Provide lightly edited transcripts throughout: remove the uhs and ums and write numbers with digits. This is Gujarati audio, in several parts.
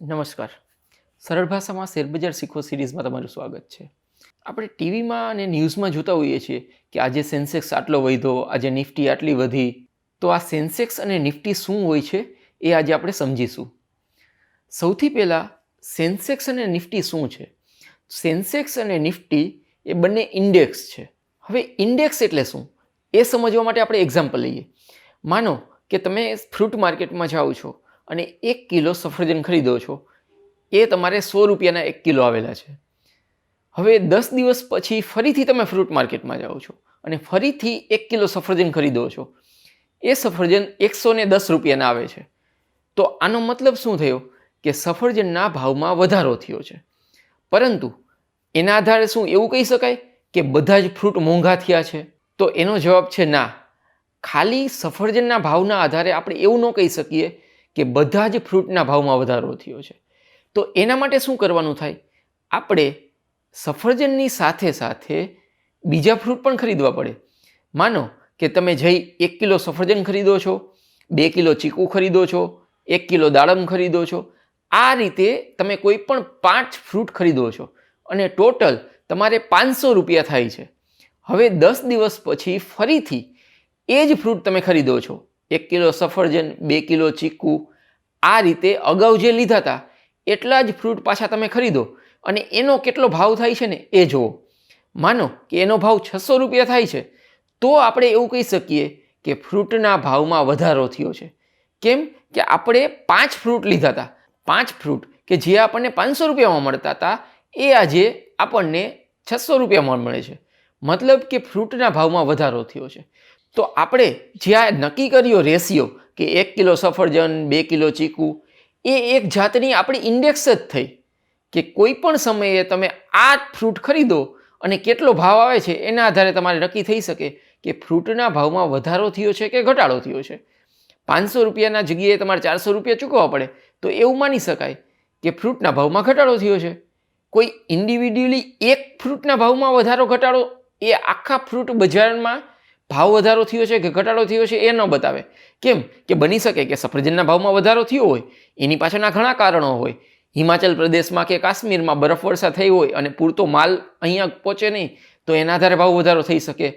નમસ્કાર. સરળ ભાષામાં શેરબજાર શીખો સિરીઝમાં તમારું સ્વાગત છે. આપણે ટીવીમાં અને ન્યૂઝમાં જોતા હોઈએ છીએ કે આજે સેન્સેક્સ આટલો વધ્યો, આજે નિફ્ટી આટલી વધી. તો આ સેન્સેક્સ અને નિફ્ટી શું હોય છે એ આજે આપણે સમજીશું. સૌથી પહેલાં સેન્સેક્સ અને નિફ્ટી શું છે? સેન્સેક્સ અને નિફ્ટી એ બંને ઇન્ડેક્સ છે. હવે ઇન્ડેક્સ એટલે શું એ સમજવા માટે આપણે એક્ઝામ્પલ લઈએ. માનો કે તમે ફ્રૂટ માર્કેટમાં જાઓ છો અને 1 કિલો સફરજન ખરીદો છો, એ તમારે 100 રૂપિયાના 1 કિલો આવેલા છે. હવે 10 દિવસ પછી ફરીથી તમે ફ્રૂટ માર્કેટમાં જાઓ છો અને ફરીથી 1 કિલો સફરજન ખરીદો છો, એ સફરજન 110 રૂપિયાના આવે છે. તો આનો મતલબ શું થયો કે સફરજનના ભાવમાં વધારો થયો છે. પરંતુ એના આધારે શું એવું કહી શકાય કે બધા જ ફ્રૂટ મોંઘા થયા છે? તો એનો જવાબ છે ના. ખાલી સફરજનના ભાવના આધારે આપણે એવું ન કહી શકીએ કે બધા જ ફ્રૂટના ભાવમાં વધારો થયો છે. તો એના માટે શું કરવાનું થાય? આપણે સફરજનની સાથે સાથે બીજા ફ્રૂટ પણ ખરીદવા પડે. માનો કે તમે જઈ 1 કિલો સફરજન ખરીદો છો, 2 કિલો ચીકુ ખરીદો છો, 1 કિલો દાડમ ખરીદો છો. આ રીતે તમે કોઈ પણ 5 ફ્રૂટ ખરીદો છો અને ટોટલ તમારે 500 રૂપિયા થાય છે. હવે 10 દિવસ પછી ફરીથી એ જ ફ્રૂટ તમે ખરીદો છો, 1 કિલો સફરજન, 2 કિલો ચીકુ. આ રીતે અગાઉ જે લીધા હતા એટલા જ ફ્રૂટ પાછા તમે ખરીદો અને એનો કેટલો ભાવ થાય છે ને એ જુઓ. માનો કે એનો ભાવ 600 રૂપિયા થાય છે, તો આપણે એવું કહી શકીએ કે ફ્રૂટના ભાવમાં વધારો થયો છે. કેમ કે આપણે 5 ફ્રૂટ લીધા હતા. 5 ફ્રૂટ કે જે આપણને 500 રૂપિયામાં મળતા હતા એ આજે આપણને 600 રૂપિયામાં મળે છે. મતલબ કે ફ્રૂટના ભાવમાં વધારો થયો છે. તો આપણે જે આ નક્કી કર્યો રેશિયો કે 1 કિલો સફરજન, 2 કિલો ચીકુ, એ એક જાતની આપણી ઇન્ડેક્સ જ થઈ કે કોઈ પણ સમયે તમે આ ફ્રૂટ ખરીદો અને કેટલો ભાવ આવે છે એના આધારે તમારે નક્કી થઈ શકે કે ફ્રૂટના ભાવમાં વધારો થયો છે કે ઘટાડો થયો છે. 500 રૂપિયાના જગ્યાએ તમારે 400 રૂપિયા ચૂકવવા પડે તો એવું માની શકાય કે ફ્રૂટના ભાવમાં ઘટાડો થયો છે. કોઈ ઇન્ડિવિડ્યુઅલી એક ફ્રૂટના ભાવમાં વધારો ઘટાડો એ આખા ફ્રૂટ બજારમાં ભાવ વધારો થયો છે કે ઘટાડો થયો છે એ ન બતાવે. કેમ કે બની શકે કે સફરજનના ભાવમાં વધારો થયો હોય, એની પાછળના ઘણા કારણો હોય. હિમાચલ પ્રદેશમાં કે કાશ્મીરમાં બરફવર્ષા થઈ હોય અને પૂરતો માલ અહીંયા પહોંચે નહીં, તો એના આધારે ભાવ વધારો થઈ શકે.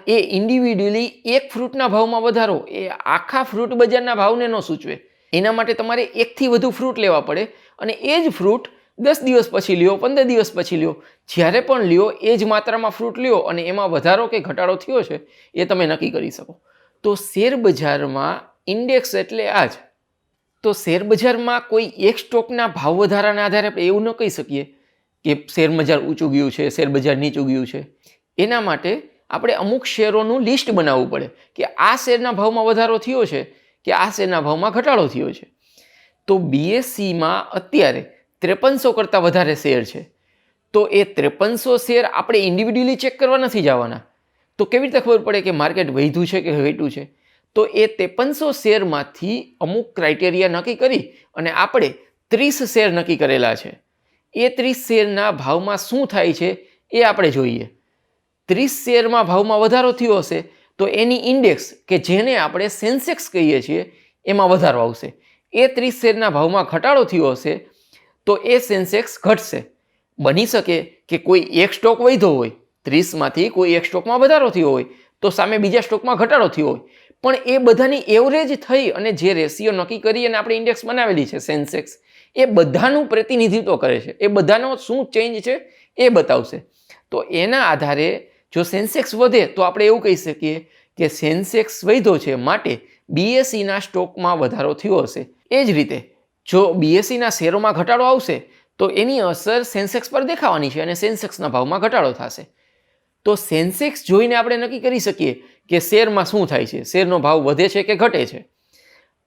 એ ઇન્ડિવિડ્યુઅલી એક ફ્રૂટના ભાવમાં વધારો એ આખા ફ્રૂટ બજારના ભાવને ન સૂચવે. એના માટે તમારે 1થી વધુ ફ્રૂટ લેવા પડે અને એ જ ફ્રૂટ 10 દિવસ પછી લ્યો, 15 દિવસ પછી લ્યો, જ્યારે પણ લ્યો એ જ માત્રામાં ફ્રૂટ લ્યો અને એમાં વધારો કે ઘટાડો થયો છે એ તમે નક્કી કરી શકો. તો શેર બજારમાં ઇન્ડેક્સ એટલે આ જ. તો શેર બજારમાં કોઈ એક સ્ટોકના ભાવ વધારાના આધારે આપણે એવું ન કહી શકીએ કે શેર બજાર ઊંચું ગયું છે, શેર બજાર નીચું ગયું છે. એના માટે આપણે અમુક શેરોનું લિસ્ટ બનાવવું પડે કે આ શેરના ભાવમાં વધારો થયો છે કે આ શેરના ભાવમાં ઘટાડો થયો છે. તો BSEમાં અત્યારે 5300 કરતાં વધારે શેર છે. તો એ 5300 શેર આપણે ઇન્ડિવિડ્યુઅલી ચેક કરવા નથી જવાના. તો કેવી રીતે ખબર પડે કે માર્કેટ વધ્યું છે કે ઘટ્યું છે? તો એ 5300 શેરમાંથી અમુક ક્રાઇટેરિયા નક્કી કરી અને આપણે 30 શેર નક્કી કરેલા છે. એ 30 શેરના ભાવમાં શું થાય છે એ આપણે જોઈએ. 30 શેરમાં ભાવમાં વધારો થયો હશે તો એની ઇન્ડેક્સ કે જેને આપણે સેન્સેક્સ કહીએ છીએ એમાં વધારો આવશે. એ 30 શેરના ભાવમાં ઘટાડો થયો હશે તો એ સેન્સેક્સ ઘટશે. બની શકે કે કોઈ એક સ્ટોક વધ્યો હોય, 30માંથી કોઈ એક સ્ટોકમાં વધારો થયો હોય તો સામે બીજા સ્ટોકમાં ઘટાડો થયો હોય, પણ એ બધાની એવરેજ થઈ અને જે રેશિયો નક્કી કરી અને આપણે ઇન્ડેક્સ બનાવેલી છે સેન્સેક્સ, એ બધાનું પ્રતિનિધિત્વ કરે છે. એ બધાનો શું ચેન્જ છે એ બતાવશે. તો એના આધારે જો સેન્સેક્સ વધે તો આપણે એવું કહી શકીએ કે સેન્સેક્સ વધ્યો છે માટે BSEના સ્ટોકમાં વધારો થયો હશે. એ જ રીતે જો BSEના શેરોમાં ઘટાડો આવશે તો એની અસર સેન્સેક્સ પર દેખાવાની છે અને સેન્સેક્સના ભાવમાં ઘટાડો થશે. તો સેન્સેક્સ જોઈને આપણે નક્કી કરી શકીએ કે શેરમાં શું થાય છે, શેરનો ભાવ વધે છે કે ઘટે છે.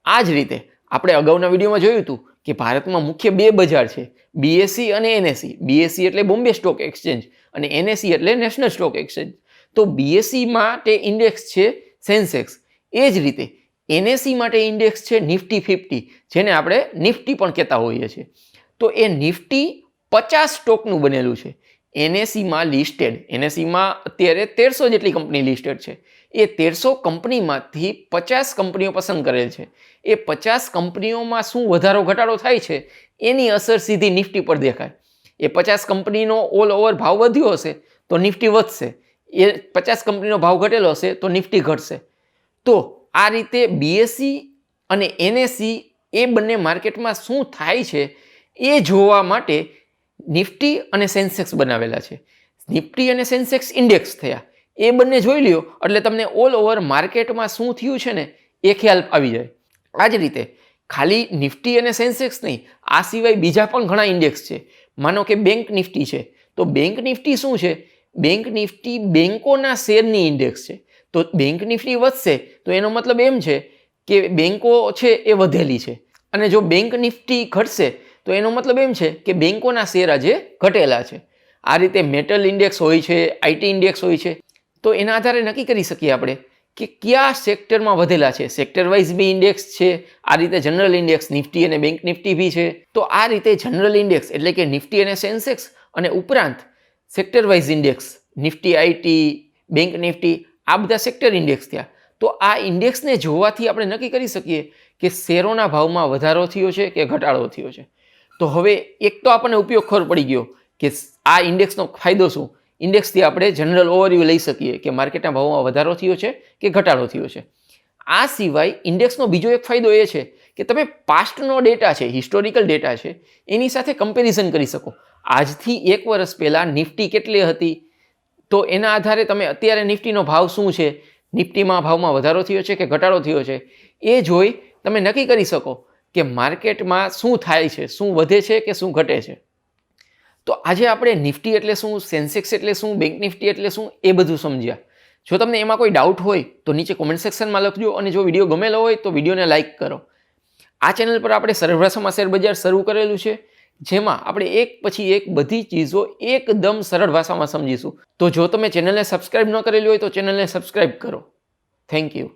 આ જ રીતે આપણે અગાઉના વિડીયોમાં જોયું હતું કે ભારતમાં મુખ્ય 2 બજાર છે, BSE અને NSE. BSE એટલે બોમ્બે સ્ટોક એક્સચેન્જ અને NSE એટલે નેશનલ સ્ટોક એક્સચેન્જ. તો BSE માટે ઇન્ડેક્સ છે સેન્સેક્સ. એ જ રીતે NSE માટે ઇન્ડેક્સ છે નિફ્ટી 50, જેને આપણે નિફ્ટી પણ કહેતા હોઈએ છીએ. તો એ નિફ્ટી 50 સ્ટોકનું બનેલું છે. NSEમાં લિસ્ટેડ, NSEમાં અત્યારે 1300 જેટલી કંપની લિસ્ટેડ છે. એ 1300 કંપનીમાંથી 50 કંપનીઓ પસંદ કરેલ છે. એ 50 કંપનીઓમાં શું વધારો ઘટાડો થાય છે એની અસર સીધી નિફ્ટી પર દેખાય. એ 50 કંપનીનો ઓલ ઓવર ભાવ વધ્યો હશે તો નિફ્ટી વધશે, એ 50 કંપનીનો ભાવ ઘટેલો હશે તો નિફ્ટી ઘટશે. તો આ રીતે બીએસસી અને એનએસસી એ બંને માર્કેટમાં શું થાય છે એ જોવા માટે નિફ્ટી અને સેન્સેક્સ બનાવેલા છે. નિફ્ટી અને સેન્સેક્સ ઇન્ડેક્સ થયા, એ બંને જોઈ લ્યો એટલે તમને ઓલ ઓવર માર્કેટમાં શું થયું છે ને એ ખ્યાલ આવી જાય. આ જ રીતે ખાલી નિફ્ટી અને સેન્સેક્સ નહીં, આ સિવાય બીજા પણ ઘણા ઇન્ડેક્સ છે. માનો કે બેંક નિફ્ટી છે, તો બેંક નિફ્ટી શું છે? બેંક નિફ્ટી બેંકોના શેરની ઇન્ડેક્સ છે. તો બેંક નિફ્ટી વધશે તો એનો મતલબ એમ છે કે બેંકો છે એ વધેલી છે, અને જો બેંક નિફ્ટી ઘટશે તો એનો મતલબ એમ છે કે બેંકોના શેર આજે ઘટેલા છે. આ રીતે મેટલ ઇન્ડેક્સ હોય છે, આઈટી ઇન્ડેક્સ હોય છે. તો એના આધારે નક્કી કરી શકીએ આપણે કે કયા સેક્ટરમાં વધેલા છે. સેક્ટર વાઇઝ બી ઇન્ડેક્સ છે, આ રીતે જનરલ ઇન્ડેક્સ નિફ્ટી અને બેંક નિફ્ટી બી છે. તો આ રીતે જનરલ ઇન્ડેક્સ એટલે કે નિફ્ટી અને સેન્સેક્સ, અને ઉપરાંત sector wise index Nifty IT, bank Nifty, આ બધા સેક્ટર ઇન્ડેક્સ થયા. તો આ ઇન્ડેક્સને જોવાથી આપણે નક્કી કરી શકીએ કે શેરોના ભાવમાં વધારો થયો છે કે ઘટાડો થયો છે. તો હવે એક તો આપણને ઉપયોગ ખબર પડી ગયો કે આ ઇન્ડેક્સનો ફાયદો શું. ઇન્ડેક્સથી આપણે જનરલ ઓવરવ્યૂ લઈ શકીએ કે માર્કેટના ભાવમાં વધારો થયો છે કે ઘટાડો થયો છે. આ સિવાય ઇન્ડેક્સનો બીજો એક ફાયદો એ છે કે તમે પાસ્ટનો ડેટા છે, હિસ્ટોરિકલ ડેટા છે, એની સાથે કમ્પેરિઝન કરી શકો. આજથી 1 વર્ષ પહેલાં નિફ્ટી કેટલી હતી, તો એના આધારે તમે અત્યારે નિફ્ટીનો ભાવ શું છે, નિફ્ટીમાં ભાવમાં વધારો થયો છે કે ઘટાડો થયો છે, એ જોઈ તમે નક્કી કરી શકો કે માર્કેટમાં શું થાય છે, શું વધે છે કે શું ઘટે છે. તો આજે આપણે નિફ્ટી એટલે શું, સેન્સેક્સ એટલે શું, બેંક નિફ્ટી એટલે શું, એ બધું સમજ્યા. જો તમને એમાં કોઈ ડાઉટ હોય તો નીચે કોમેન્ટ સેક્શનમાં લખજો, અને જો વિડીયો ગમેલો હોય તો વિડીયોને લાઇક કરો. આ ચેનલ પર આપણે સરળ ભાષામાં શેર બજાર શરૂ કરેલું છે, જેમાં આપણે એક પછી એક બધી ચીજો એકદમ સરળ ભાષામાં સમજીશું. તો જો તમે ચેનલને સબસ્ક્રાઇબ ન કરેલી હોય તો ચેનલને સબસ્ક્રાઇબ કરો. Thank you.